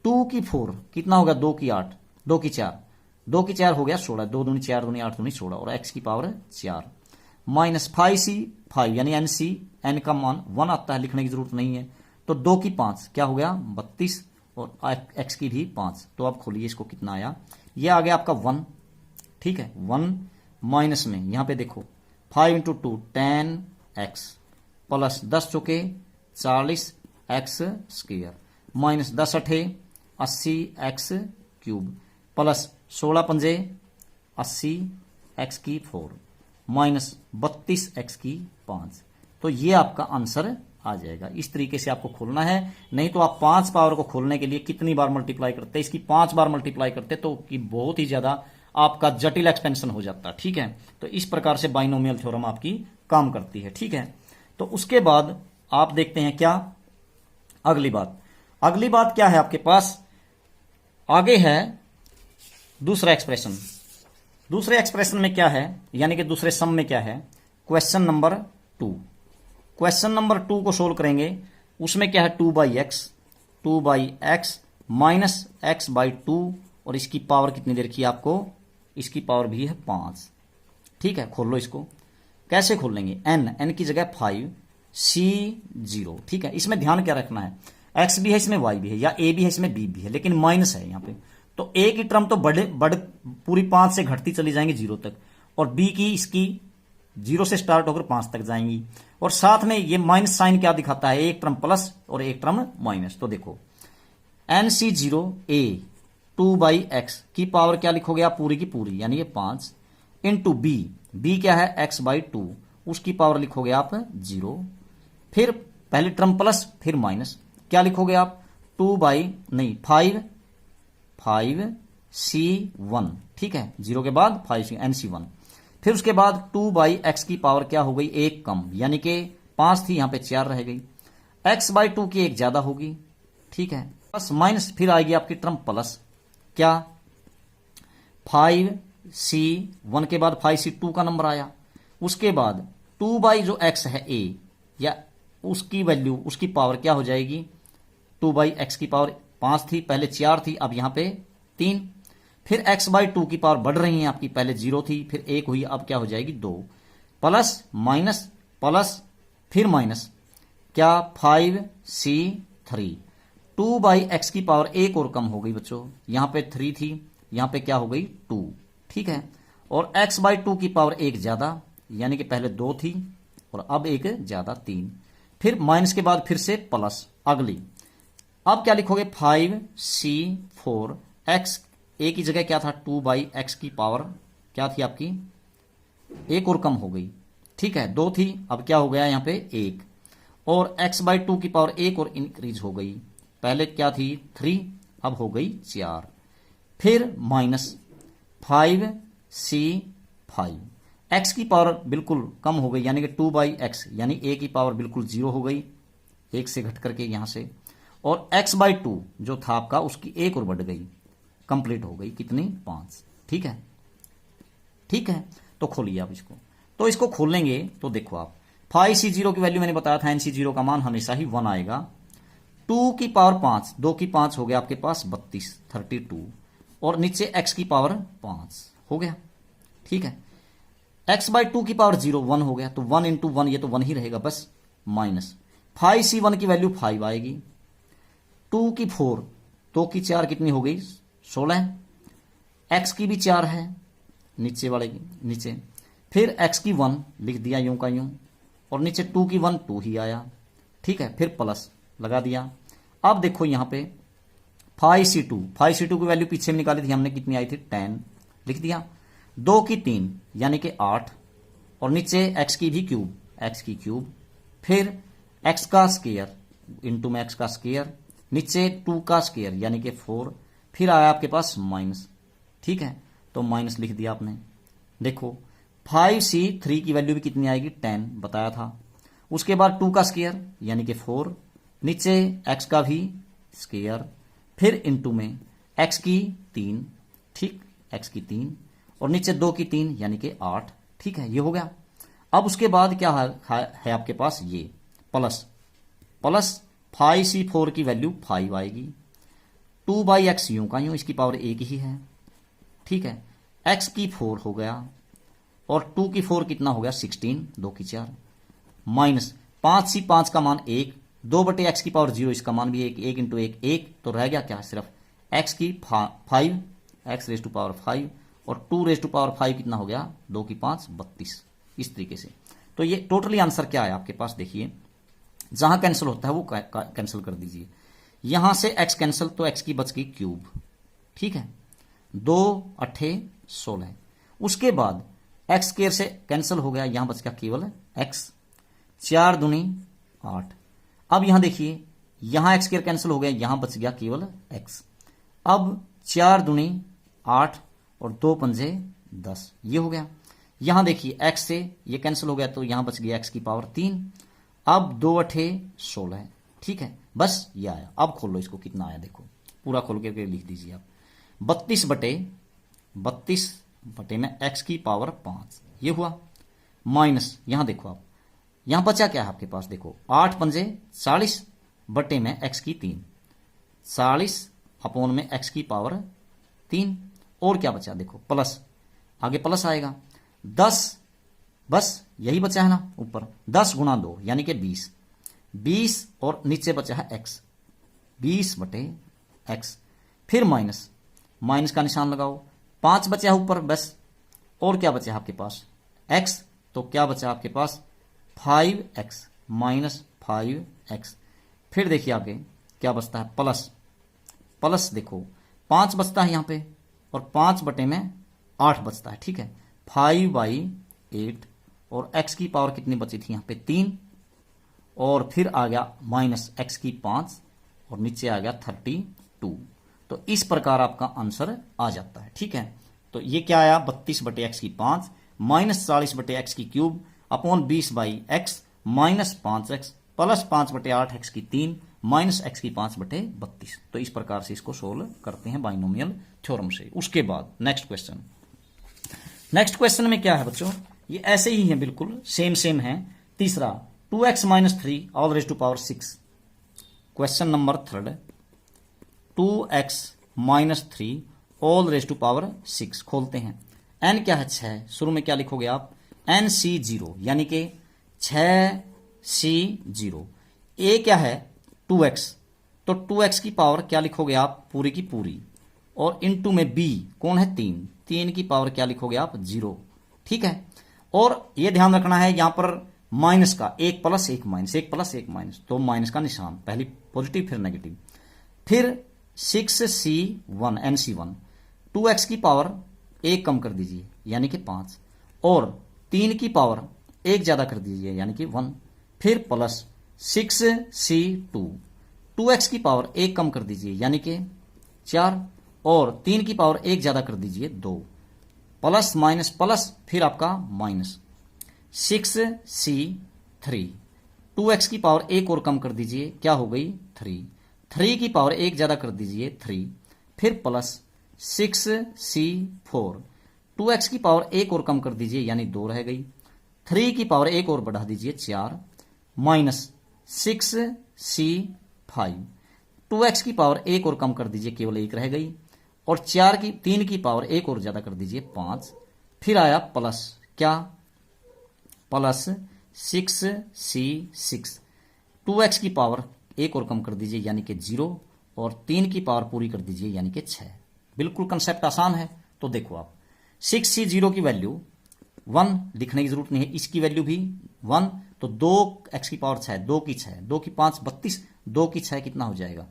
2 की 4 कितना होगा, 2 की 8, 2 की 4, 2 की 4 हो गया 16, 2 दूनी 4 दूनी 8 दूनी 16 और x की पावर 4, माइनस 5c5 यानी n का मान 1 आता है, लिखने की जरूरत नहीं है, तो 2 की 5 क्या हो गया 32 और x की भी 5, तो अब खोलिए इसको कितना आया, ये आ गया आपका 1, ठीक है 1 माइनस में यहां पे देखो 5 इंटू 2 10x प्लस 10 चौके 40 x स्क्वायर माइनस 10 अठे 80 x क्यूब प्लस 16 पंजे 80 x की 4 माइनस 32 x की 5, तो ये आपका आंसर आ जाएगा। इस तरीके से आपको खोलना है, नहीं तो आप 5 पावर को खोलने के लिए कितनी बार मल्टीप्लाई करते, इसकी 5 बार मल्टीप्लाई करते तो कि बहुत ही ज्यादा आपका जटिल एक्सपेंशन हो जाता, ठीक है। तो इस प्रकार से बाइनोमियल थ्योरम आपकी काम करती है, ठीक है। तो उसके बाद आप देखते हैं क्या अगली बात क्या है आपके पास, आगे है दूसरा एक्सप्रेशन। दूसरे एक्सप्रेशन में क्या है, यानी कि दूसरे सम में क्या है, क्वेश्चन नंबर 2। क्वेश्चन नंबर 2 को सोल्व करेंगे, उसमें क्या है 2/x माइनस x/2 और इसकी पावर कितनी दे रखी है आपको, इसकी पावर भी है 5, ठीक है। खोल लो इसको, कैसे खोल लेंगे, n की जगह 5 c0, ठीक है। इसमें ध्यान क्या रखना है, x भी है इसमें, y भी है, या a भी है इसमें, b भी है, लेकिन माइनस है यहाँ पे, तो a की टर्म तो बढ़ पूरी 5 से घटती चली जाएंगी 0 तक, और b की इसकी 0 से स्टार्ट होकर 5 तक जाएंगी, और साथ में ये माइनस साइन क्या दिखाता है, एक टर्म प्लस और एक टर्म माइनस। तो देखो nc0a 2/x की पावर क्या लिखोगे आप, पूरी की पूरी यानी ये 5 इंटू b क्या है x/2, उसकी पावर लिखोगे आप 0, फिर पहले टर्म प्लस फिर माइनस, क्या लिखोगे आप 5c1, ठीक है, 0 के बाद 5c nc1, फिर उसके बाद 2/x की पावर क्या हो गई, एक कम, यानी कि 5 थी यहां पे 4 रह गई, x/2 की एक ज्यादा होगी, ठीक है, प्लस माइनस, फिर आएगी आपकी टर्म प्लस, क्या 5c1 के बाद 5c2 का नंबर आया, उसके बाद 2 जो x है a या उसकी वैल्यू, उसकी पावर क्या हो जाएगी, 2/x की पावर 5 थी पहले 4 थी, अब यहां पे 3, फिर x/2 की पावर बढ़ रही है आपकी, पहले 0 थी फिर 1 हुई, अब क्या हो जाएगी 2, प्लस माइनस प्लस फिर माइनस, क्या 5c3, 2/x की पावर एक और कम हो गई बच्चों, यहां पे 3 थी यहां पे क्या हो गई 2, ठीक है, और x/2 की पावर एक ज्यादा, यानी कि पहले 2 थी और अब एक ज्यादा 3, फिर माइनस के बाद फिर से प्लस अगली, अब क्या लिखोगे 5c4, x a की जगह क्या था 2/x की पावर क्या थी आपकी, एक और कम हो गई, ठीक है, 2 थी अब क्या हो गया यहां पे 1, और x/2 की पावर एक और इंक्रीज हो गई, पहले क्या थी 3 अब हो गई 4, फिर माइनस 5c5, x की पावर बिल्कुल कम हो गई यानी कि 2/x यानी a की पावर बिल्कुल 0 हो गई, 1 से घट करके यहां से, और x/2 जो था आपका उसकी एक और बढ़ गई, कंप्लीट हो गई कितनी 5, ठीक है, ठीक है। तो खोलिए आप इसको, तो इसको खोलेंगे तो देखो आप 5c0 की वैल्यू मैंने बताया था, nc0 का मान हमेशा ही 1 आएगा, 2 की पावर 5, 2 की 5 हो गया आपके पास 32 और नीचे x की पावर 5 हो गया, ठीक है, x/2 की पावर 0 1 हो गया, तो 1 इंटू 1 ये तो 1 ही रहेगा बस, माइनस 5c1 की वैल्यू 5 आएगी, 2 की 4 2 की 4 कितनी हो गई 16, x की भी 4 है नीचे वाले की नीचे, फिर x की 1 लिख दिया यूं का यूं, और नीचे 2 की 1 2 ही आया, ठीक है, फिर प्लस लगा दिया। अब देखो यहां पे 5c2 की वैल्यू पीछे में निकाली थी हमने, कितनी आई थी 10, लिख दिया। 2 की 3 यानी कि 8, और नीचे x की भी क्यूब, x की क्यूब, फिर x का स्क्वायर इंटू में x का स्क्वायर, नीचे 2 का स्क्वायर यानी कि 4, फिर आया आपके पास माइनस, ठीक है, तो माइनस लिख दिया आपने। देखो 5c3 की वैल्यू भी कितनी आएगी 10 बताया था, उसके बाद 2 का स्क्वायर यानी कि 4, नीचे x का भी स्क्वायर, फिर इंटू में x की 3, ठीक, x की 3, और नीचे 2 की 3 यानी कि 8, ठीक है, ये हो गया। अब उसके बाद क्या है आपके पास ये प्लस 5c4 की वैल्यू 5 आएगी, 2/x यूं का यूं, इसकी पावर 1 ही है, ठीक है, x की 4 हो गया, और 2 की 4 कितना हो गया 16, 2 की 4, माइनस 5c5 का मान 1, 2/x की पावर 0, इसका मान भी 1, 1 इंटू 1 1, तो रह गया क्या सिर्फ x की 5, x रेज टू पावर 5, और 2 रेज टू पावर 5 कितना हो गया 2 की 5 32, इस तरीके से। तो ये टोटली आंसर क्या है आपके पास, देखिए जहां कैंसिल होता है वो कैंसिल कर दीजिए, यहां से x कैंसिल तो x की बच गई क्यूब, ठीक है, 2 8 16, उसके बाद x स्क्वायर से कैंसिल हो गया, यहां बच गया केवल x, 4 दूनी 8। अब यहां देखिए यहां x स्क्वायर कैंसिल हो गया, यहां बच गया केवल x, अब 4 दूनी 8 और 2 पंजे 10, ये हो गया। यहां देखिए x से ये कैंसिल हो गया तो यहां बच गया x की पावर 3, अब 2 8 16, ठीक है, बस ये आया। अब खोलो इसको कितना आया, देखो पूरा खोल के लिख दीजिए आप, 32 बटे में x की पावर 5, ये हुआ, माइनस यहां देखो आप, यहां बचा क्या है आपके पास, देखो 8 पंजे 40 बटे में x की 3, 40 अपॉन में x की पावर 3, और क्या बचा देखो प्लस, आगे प्लस आएगा 10, बस यही बचा है ना ऊपर, 10 गुणा 2 यानी कि 20, और नीचे बचा है x, 20 बटे x, फिर माइनस का निशान लगाओ, 5 बचा है ऊपर बस, और क्या बचा है आपके पास x, तो क्या बचा आपके पास 5x माइनस 5x, फिर देखिए आगे क्या बचता है प्लस देखो 5 बचता है यहां पे, और 5 बटे में 8 बचता है, ठीक है, 5/8, और x की पावर कितनी बची थी यहां पे 3, और फिर आ गया माइनस x की 5, और नीचे आ गया 32, तो इस प्रकार आपका आंसर आ जाता है, ठीक है। तो ये क्या आया 32 बटे x की 5 माइनस 40 बटे x की cube upon 20/x minus 5x plus 5 बटे 8 x की 3 माइनस x की 5 बटे 32। तो इस प्रकार से इसको सोल्व करते हैं बाइनोमियल थ्योरम से। उसके बाद नेक्स्ट क्वेश्चन में क्या है बच्चों, ये ऐसे ही है बिल्कुल सेम है। तीसरा 2x minus 3 all raise to power 6, question number 3, 2x minus 3 all raise to power 6, खोलते हैं। n क्या है 6, शुरू में क्या लिखोगे आप nc0 यानी कि 6c0, a क्या है 2x, तो 2x की पावर क्या लिखोगे आप पूरी की पूरी, और इनटू में b कौन है 3 की पावर क्या लिखोगे आप 0, ठीक है। और ये ध्यान रखना है यहां पर माइनस का, 1 प्लस 1 माइनस, 1 प्लस 1 माइनस, तो माइनस का निशान, पहली पॉजिटिव फिर नेगेटिव, फिर 6c1 nc1, 2x की पावर 1 कम कर दीजिए यानी कि 5, और 3 की पावर 1 ज्यादा कर दीजिए यानी कि 1, फिर प्लस 6c2, 2x की पावर 1 कम कर दीजिए यानी कि 4, और 3 की पावर 1 ज्यादा कर दीजिए 2, प्लस माइनस प्लस, फिर आपका माइनस 6c3, 2x की पावर 1 और कम कर दीजिए, क्या हो गई 3 की पावर 1 ज्यादा कर दीजिए 3, फिर प्लस 6c4, 2x की पावर 1 और कम कर दीजिए यानी 2 रह गई, 3 की पावर 1 और बढ़ा दीजिए 4, माइनस 6c5, 2x की पावर 1 और कम कर दीजिए केवल 1 रह गई, और 3 की पावर 1 और ज्यादा कर दीजिए 5, फिर आया प्लस क्या प्लस 6c6, 2x की पावर 1 और कम कर दीजिए यानी कि 0, और 3 की पावर पूरी कर दीजिए यानी कि 6। बिल्कुल कंसेप्ट आसान है। तो देखो आप 6C0 की वैल्यू 1 लिखने की जरूरत नहीं है, इसकी वैल्यू भी 1, तो 2x की पावर 6, 2 की 6, 2 की 5 32, 2 की 6 कितना हो जाएगा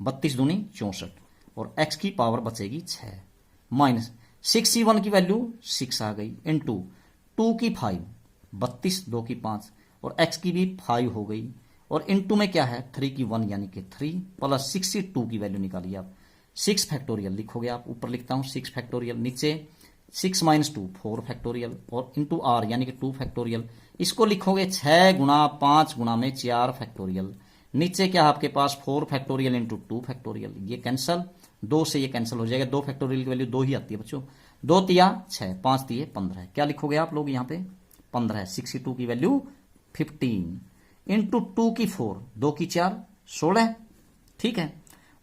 32 दूनी 64, और x की पावर बचेगी 6 माइनस 6C1 की वैल्यू 6 आ गई इंटू 2 की 5 32, 2 की 5 और x की भी 5 हो गई, और इंटू में क्या है 3 की 1 यानी कि 3 प्लस 62 की वैल्यू निकालिए आप 6 फैक्टोरियल लिखोगे आप, ऊपर लिखता हूं 6 फैक्टोरियल, नीचे 6 माइनस 2 4 फैक्टोरियल और इंटू आर यानी कि 2 फैक्टोरियल। इसको लिखोगे 6 गुना 5 गुना में 4 फैक्टोरियल, नीचे क्या आपके पास 4 फैक्टोरियल इंटू 2 फैक्टोरियल, ये कैंसल, 2 से ये कैंसिल हो जाएगा, 2 फैक्टोरियल की वैल्यू 2 ही आती है बच्चों, 2 तिया 6, 5 तिये 15। क्या लिखोगे आप लोग यहाँ पे 15, 62 की वैल्यू 15 इंटू 2 की 4, 2 की 4 16, ठीक है,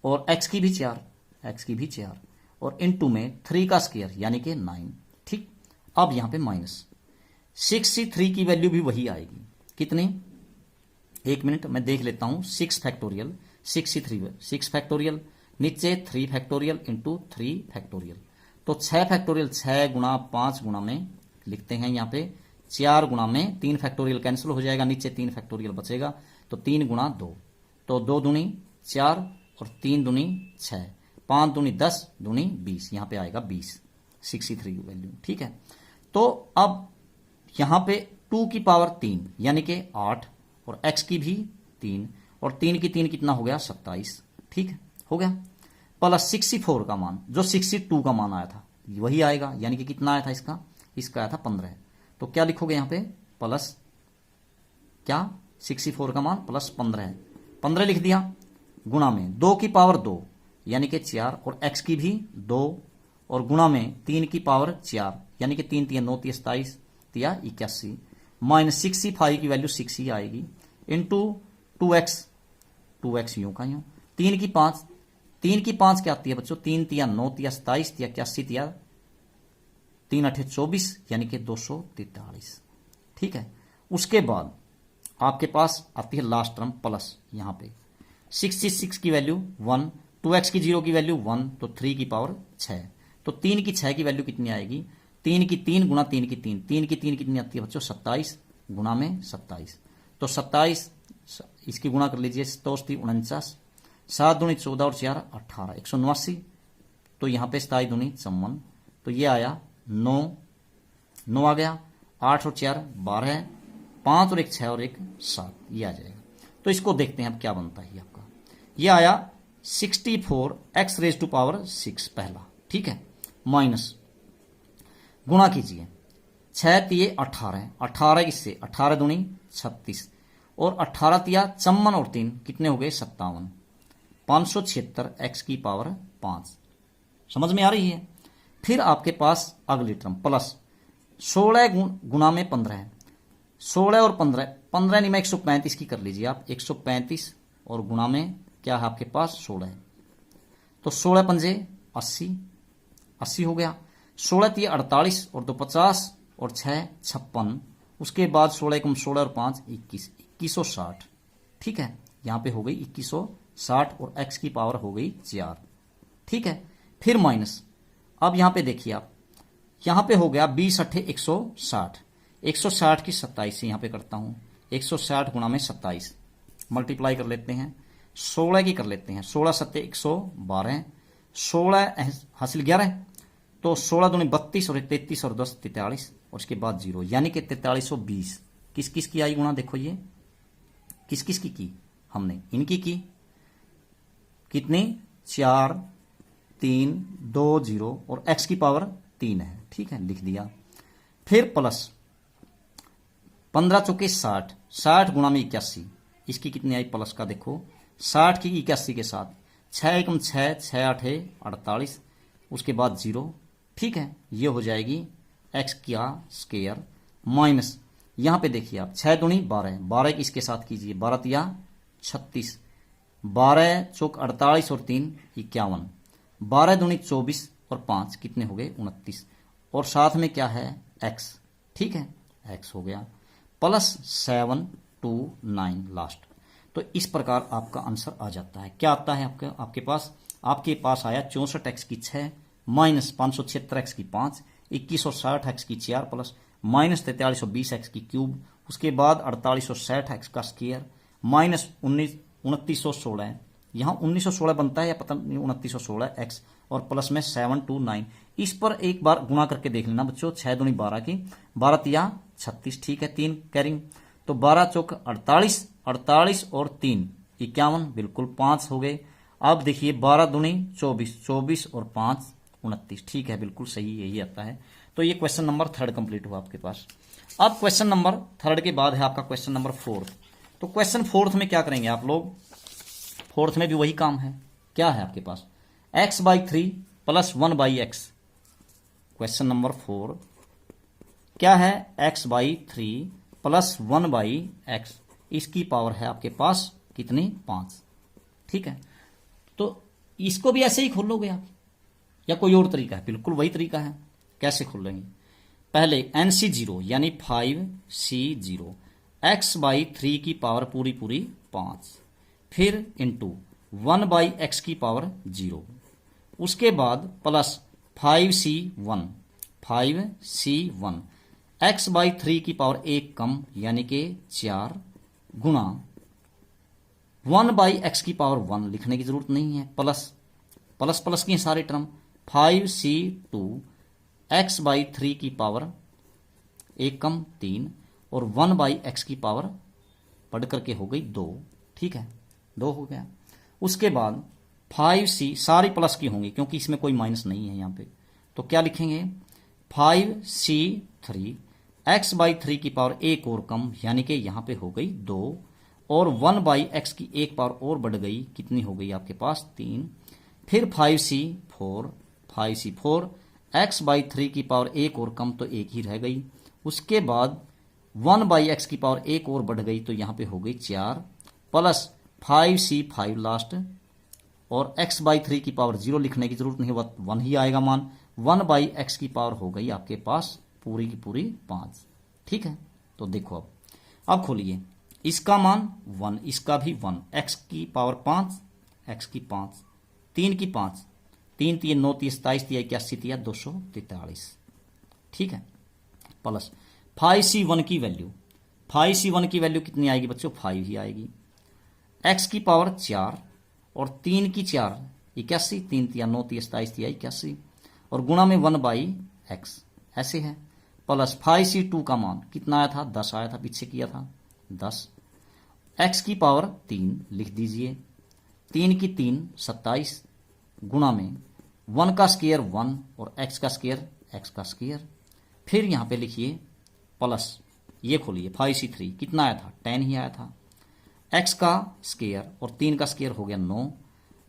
और x की भी 4, x की भी 4 और इंटू में 3 का स्क्वायर यानी कि 9, ठीक। अब यहां पे माइनस 63 की वैल्यू भी वही आएगी, कितनी, एक मिनट मैं देख लेता हूं, 6 फैक्टोरियल 63 6 फैक्टोरियल नीचे 3 फैक्टोरियल इंटू 3 फैक्टोरियल, तो 6 फैक्टोरियल 6 गुना 5 गुना में लिखते हैं यहाँ पे 4 गुना में 3 फैक्टोरियल कैंसिल हो जाएगा, नीचे 3 फैक्टोरियल बचेगा, तो 3 गुना 2, तो 2 दूनी 4 और 3 दूनी 6, 5 दूनी 10 दूनी 20, यहां पे आएगा 20 63 की वैल्यू, ठीक है। तो अब यहां पे 2 की पावर 3 यानी कि 8 और x की भी 3 और 3 की 3 कितना हो गया 27, ठीक है, हो गया, प्लस 64 का मान, जो 62 का मान आया था वही आएगा, यानी कि कितना आया था इसका आया था 15, तो क्या लिखोगे यहां पे प्लस क्या 64 का मान प्लस 15 लिख दिया, गुणा में 2 की पावर 2 यानी कि 4 और x की भी 2 और गुणा में 3 की पावर 4 यानी कि 3 3 9 27 तिया 81 माइनस 65 की वैल्यू 6 ही आएगी इंटू 2x यूं का यूं, 3 की 5 क्या आती है बच्चों, 3 तिया 9 तिया 27 तिया 81 तिया 3 8 24 यानी कि 243, ठीक है। उसके बाद आपके पास आती है लास्ट टर्म प्लस, यहां पे 66 की वैल्यू 1, 2x की 0 की वैल्यू 1, तो 3 की पावर 6, तो 3 की 6 की वैल्यू कितनी आएगी, 3 की 3 गुना 3 की 3, 3 की 3 कितनी आती है बच्चों 27 गुना में 27, तो 27 इसकी गुणा कर लीजिए, 49 7 दूनी 14 और 4 18 179, तो यहां पे 27 दूनी 54, तो ये आया 9 आ गया, 8 और 4 12, 5 और 1 6 और 1 7, ये आ जाएगा। तो इसको देखते हैं अब क्या बनता है आपका, ये आया 64 x रेज टू पावर 6 पहला, ठीक है, माइनस गुणा कीजिए 6 तिये 18, 18 किससे 18 दूनी 36 और 18 तिया 54 और 3 कितने हो गए 57, 576 x की पावर 5, समझ में आ रही है। फिर आपके पास अगली टर्म प्लस 16 गुना में 15, 16 और 15 नहीं में 135 की कर लीजिए आप, 135 और गुणा में क्या है आपके पास 16 है, तो 16 पंजे 80 हो गया, 16 तिये 48 और 2 50 और 6 56, उसके बाद 16 कम 16 और 5 21 2160, ठीक है, यहां पे हो गई 2160 और x की पावर हो गई 4, ठीक है। फिर माइनस, अब यहां पे देखिए आप, यहां पे हो गया 20 8 160, 160 की 27 से यहां पे करता हूं, 160 गुणा में 27 मल्टीप्लाई कर लेते हैं, 16 की कर लेते हैं, 16 7 112, 16 हासिल 11, तो 16 दूनी 32 और 33 और 10 43 और उसके बाद 0 यानी कि 4320, किस किस की आई गुणा, देखो ये किस किस की हमने इनकी की, कितनी 4 3 2 0 और x की पावर 3 है, ठीक है, लिख दिया। फिर प्लस 15 चौके 60, 60 गुणा में 81, इसकी कितनी आई प्लस का देखो 60 की 81 के साथ 6 एकम 6 6 8 48, उसके बाद 0, ठीक है, ये हो जाएगी x का स्क्वायर माइनस, यहां पे देखिए आप 6 दूनी 12, 12 की इसके साथ कीजिए, 12 तिया 36, 12 चौक 48 और 3 51, 12 दूनी 24 और 5 कितने हो गए 29, और साथ में क्या है x, ठीक है, x हो गया प्लस 729 लास्ट। तो इस प्रकार आपका आंसर आ जाता है। क्या आता है आपके पास आया 64x की 6 माइनस 576x की 5, 2160x की 4 प्लस माइनस 4320x की क्यूब, उसके बाद 4860x का स्क्वायर माइनस 2916, यहाँ 1916 बनता है या पता नहीं 2916x, और प्लस में 729। इस पर एक बार गुणा करके देख लेना बच्चों, 6 दूनी 12 की 12 तिया 36, ठीक है, 3 कैरिंग, तो 12 चौक 48, 48 और 3 51, बिल्कुल 5 हो गए। अब देखिए 12 दूनी 24, 24 और 5 29, ठीक है, बिल्कुल सही यही आता है। तो ये क्वेश्चन नंबर 3 कंप्लीट हुआ आपके पास। अब क्वेश्चन नंबर 3 के बाद है आपका क्वेश्चन नंबर 4। तो क्वेश्चन 4 में क्या करेंगे आप लोग, 4 में भी वही काम है। क्या है आपके पास, x/3 plus 1/x। Question number 4 क्या है, x/3 प्लस 1/x, इसकी पावर है आपके पास कितनी, 5, ठीक है। तो इसको भी ऐसे ही खोल लोगे आप या कोई और तरीका है, बिल्कुल वही तरीका है। कैसे खोल लेंगे, पहले NC0 यानी 5C0 x/3 की पावर पूरी 5, फिर इंटू 1/x की पावर 0, उसके बाद प्लस 5C1 x/3 की पावर 1 कम यानी कि 4 गुणा 1/x की पावर 1, लिखने की जरूरत नहीं है, प्लस प्लस प्लस की सारे टर्म 5C2 x/3 की पावर 1 कम 3 और 1/x की पावर पढ़ करके हो गई 2, ठीक है, 2 हो गया। उसके बाद 5C सारी प्लस की होंगी क्योंकि इसमें कोई माइनस नहीं है यहाँ पे, तो क्या लिखेंगे 5C3 x/3 की पावर 1 और कम यानी कि यहाँ पे हो गई 2 और 1/x की एक पावर और बढ़ गई, कितनी हो गई आपके पास 3, फिर 5C4 x/3 की पावर 1 और कम तो 1 ही रह गई, उसके बाद 1/x की पावर 1 और बढ़ गई तो यहाँ पे हो गई 4 प्लस 5C5 लास्ट, और x/3 की पावर 0 लिखने की जरूरत नहीं, 1 ही आएगा मान, 1/x की पावर हो गई आपके पास पूरी की पूरी 5, ठीक है। तो देखो अब खोलिए, इसका मान 1, इसका भी 1, x की पावर 5, x की 5, 3 की 5, 3 3 9 30 27 3 81 3 243, ठीक है, प्लस 5C1 की वैल्यू, 5C1 की वैल्यू कितनी आएगी बच्चों, 5 ही आएगी, x की पावर 4 और 3 की 4 81, 3 3 9 30 27 3 81 और गुणा में 1/x ऐसे है, प्लस 5C2 का मान कितना आया था, 10 आया था, पीछे किया था 10, x की पावर 3 लिख दीजिए, 3 की 3 27 गुणा में 1 का स्क्वायर 1 और x का स्क्वायर x का स्क्वायर, फिर यहाँ पे लिखिए प्लस, ये खोलिए 5C3 कितना आया था, 10 ही आया था, x का स्क्वायर और 3 का स्क्वायर हो गया 9,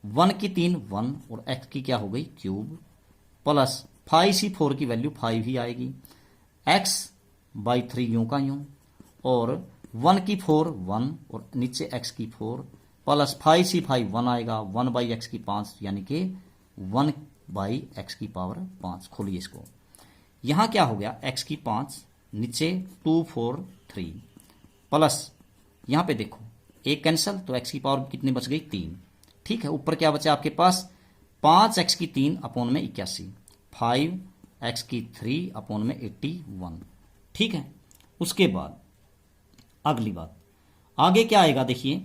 1 की 3 1 और x की क्या हो गई क्यूब, प्लस 5C4 की वैल्यू 5 ही आएगी, x/3 यूं का यूं, और 1 की 4 1 और नीचे x की 4 प्लस 5C5 1 आएगा, 1/x की 5 यानी कि 1/x की पावर 5। खोलिए इसको, यहां क्या हो गया, x की 5 नीचे 2 4 3 प्लस यहां पे देखो एक कैंसल तो x की पावर कितनी बच गई 3, ठीक है, ऊपर क्या बचा आपके पास 5x की 3 अपॉन में 81, 5x की 3 अपॉन में 81, ठीक है। उसके बाद अगली बात, आगे क्या आएगा देखिए,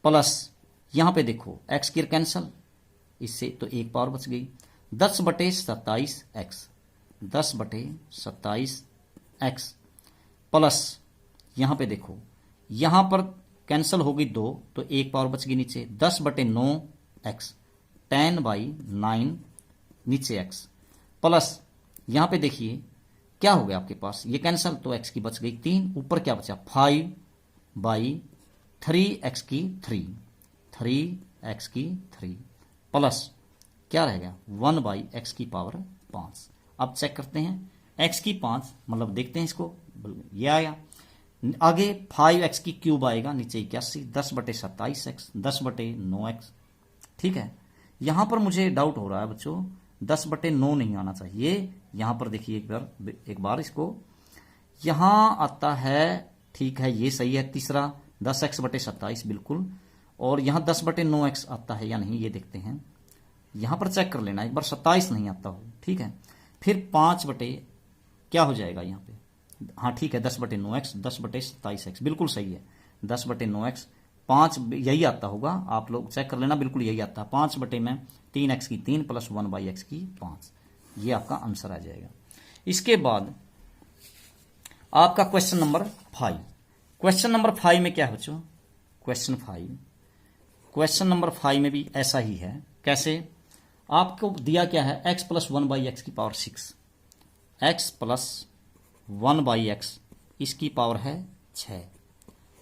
प्लस यहां पे देखो x की कैंसल, इससे तो एक पावर बच गई, 10/27x 10/27x प्लस यहां पे देखो, यहां पर कैंसल हो गई 2 तो एक पावर बच गई नीचे, 10/9x 10/9 नीचे x प्लस यहां पे देखिए क्या हो गया आपके पास, ये कैंसल तो x की बच गई 3, ऊपर क्या बचा 5/3x की 3x की 3 प्लस क्या रहेगा 1/x की पावर 5। अब चेक करते हैं, x की 5 मतलब देखते हैं इसको, ये आया, आगे 5x की क्यूब आएगा, नीचे 81, 10/27x 10/9x, ठीक है। यहां पर मुझे डाउट हो रहा है बच्चों, 10/9 नहीं आना चाहिए, यहां पर देखिए एक बार इसको, यहां आता है, ठीक है, ये सही है, तीसरा 10x बटे 27 बिल्कुल। और यहाँ 10 बटे 9x आता है या नहीं ये देखते हैं, यहाँ पर चेक कर लेना एक बार, 27 नहीं आता हो, ठीक है। फिर 5 बटे क्या हो जाएगा यहाँ पे, हाँ ठीक है 10 बटे 9x, 10 बटे 27x बिल्कुल सही है, 10 बटे 9x, 5 यही आता होगा, आप लोग चेक कर लेना, बिल्कुल यही आता है। 5 बटे में 3x की 3 प्लस 1/x की 5, ये आपका आंसर आ जाएगा। इसके बाद आपका क्वेश्चन नंबर 5। क्वेश्चन नंबर 5 में क्या है बच्चों, क्वेश्चन नंबर 5 में भी ऐसा ही है। कैसे, आपको दिया क्या है, x प्लस 1/x की पावर 6, x प्लस 1/x इसकी पावर है 6।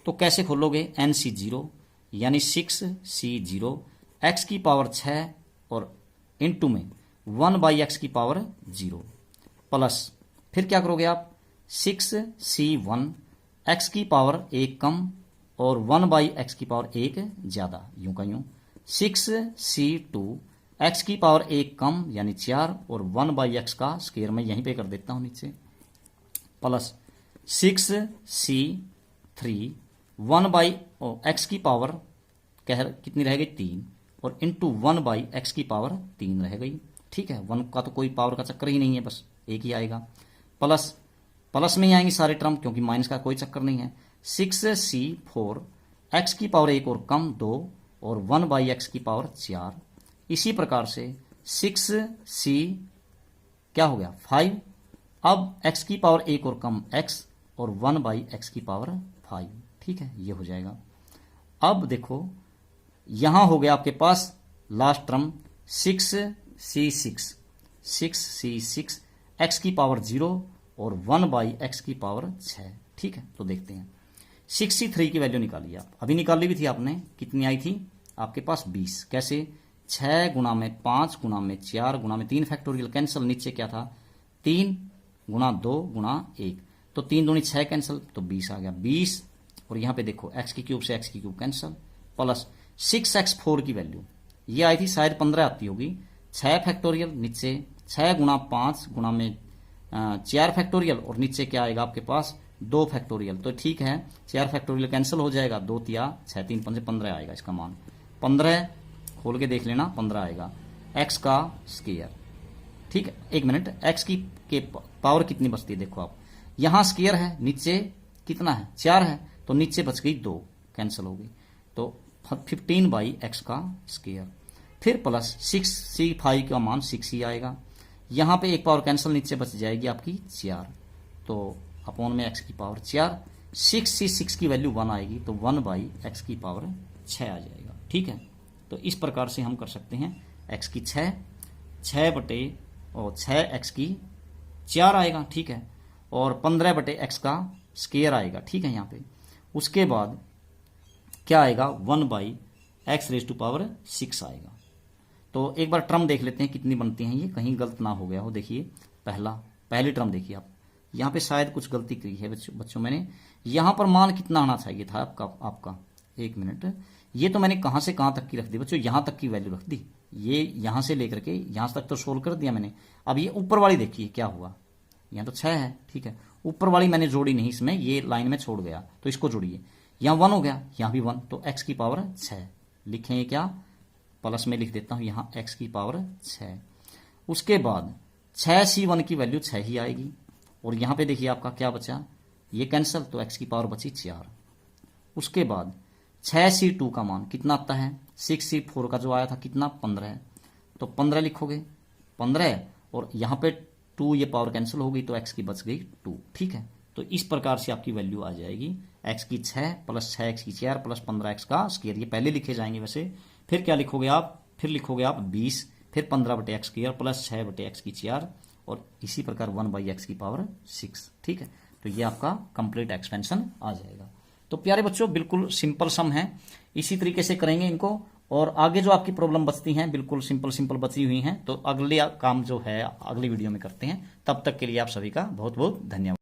तो कैसे खोलोगे, NC0 यानी 6C0 x की पावर 6 और इनटू में 1/x की पावर 0 प्लस फिर क्या करोगे आप 6C1 x की पावर 1 कम और 1/x की पावर 1 ज्यादा, यूं का यूं 6C2 x की पावर 1 कम यानी 4 और 1/x का स्क्वायर मैं यहीं पे कर देता हूं नीचे, प्लस 6C3 1/x की पावर कितनी रह गई 3 और इंटू 1/x की पावर 3 रह गई, ठीक है। 1 का तो कोई पावर का चक्कर ही नहीं है, बस एक ही आएगा, प्लस में ही आएंगे सारे टर्म क्योंकि माइनस का कोई चक्कर नहीं है। 6C4 x की पावर 1 और कम 2 और 1/x की पावर 4। इसी प्रकार से 6C क्या हो गया 5, अब x की पावर 1 और कम x और 1/x की पावर 5, ठीक है, ये हो जाएगा। अब देखो यहां हो गया आपके पास लास्ट टर्म 6C6 x की पावर 0 और 1/x की पावर 6, ठीक है। तो देखते हैं 6C3 की वैल्यू निकालिए आप, अभी निकाली भी थी आपने, कितनी आई थी आपके पास 20। कैसे, 6 गुणा में 5 गुणा में 4 गुणा में 3 फैक्टोरियल कैंसिल, नीचे क्या था 3 गुणा 2 गुणा 1, तो 3 दूनी 6 कैंसिल, तो 20 आ गया 20। और यहां पे देखो x की क्यूब से x की क्यूब कैंसिल, प्लस 6x4 की वैल्यू ये आई थी शायद 15 आती होगी, 6 फैक्टोरियल नीचे 6 गुणा 5 गुणा में 4 फैक्टोरियल और नीचे क्या आएगा आपके पास 2 फैक्टोरियल, तो ठीक है 4 फैक्टोरियल कैंसिल हो जाएगा, 2 तिया 6 3 5 15 आएगा इसका मान, 15 खोल के देख लेना 15 आएगा, x का स्क्वायर, ठीक है। 1 मिनट, x की के पावर कितनी बचती है देखो आप, यहां स्क्वायर है नीचे कितना है 4 है, तो नीचे बच गई 2 कैंसिल हो गई, तो 15/x का स्क्वायर, फिर प्लस 6C5 का मान 6 ही आएगा, यहां पे एक पावर कैंसिल नीचे बच जाएगी आपकी 4, तो अपॉन में x की पावर 4, 6C6 की वैल्यू 1 आएगी, तो 1/x की पावर 6 आ जाएगा, ठीक है। तो इस प्रकार से हम कर सकते हैं x की 6 बटे और 6x की 4 आएगा, ठीक है, और 15 बटे x का स्क्वायर आएगा, ठीक है यहाँ पे। उसके बाद क्या आएगा 1/x⁻6 आएगा। तो एक बार टर्म देख लेते हैं कितनी बनती हैं ये, कहीं गलत ना हो गया हो। देखिए पहली टर्म देखिए आप, यहाँ पे शायद कुछ गलती की है बच्चों मैंने, यहाँ पर मान कितना आना चाहिए था आपका 1 मिनट, ये तो मैंने कहाँ से कहाँ तक की रख दी बच्चों, यहाँ तक की वैल्यू रख दी, ये यहाँ से लेकर के यहाँ तक तो सोल्व कर दिया मैंने। अब ये ऊपर वाली देखिए क्या हुआ, यहाँ तो 6 है, ठीक है, ऊपर वाली मैंने जोड़ी नहीं इसमें, ये लाइन में छोड़ गया, तो इसको जोड़िए, यहाँ 1 हो गया, यहाँ भी 1, तो x की पावर 6 लिखें, क्या प्लस में लिख देता हूँ यहाँ x की पावर 6। उसके बाद 6C1 की वैल्यू 6 ही आएगी, और यहाँ पे देखिए आपका क्या बचा, ये कैंसिल, तो x की पावर बची 4। उसके बाद 6C2 का मान कितना आता है, 6C4 का जो आया था कितना 15 है, तो 15 लिखोगे 15, और यहाँ पे 2 ये पावर कैंसिल हो गई, तो x की बच गई 2, ठीक है। तो इस प्रकार से आपकी वैल्यू आ जाएगी x की 6 प्लस 6x की 4 प्लस 15x का स्क्वायर, ये पहले लिखे जाएंगे वैसे। फिर क्या लिखोगे आप, फिर लिखोगे आप 20, फिर 15 बटे x स्क्वायर प्लस 6 बटे x की 4, और इसी प्रकार 1/x की पावर 6, ठीक है। तो ये आपका कंप्लीट एक्सपेंशन आ जाएगा। तो प्यारे बच्चों बिल्कुल सिंपल सम है, इसी तरीके से करेंगे इनको, और आगे जो आपकी प्रॉब्लम बचती हैं बिल्कुल सिंपल बची हुई हैं, तो अगले काम जो है अगली वीडियो में करते हैं। तब तक के लिए आप सभी का बहुत बहुत धन्यवाद।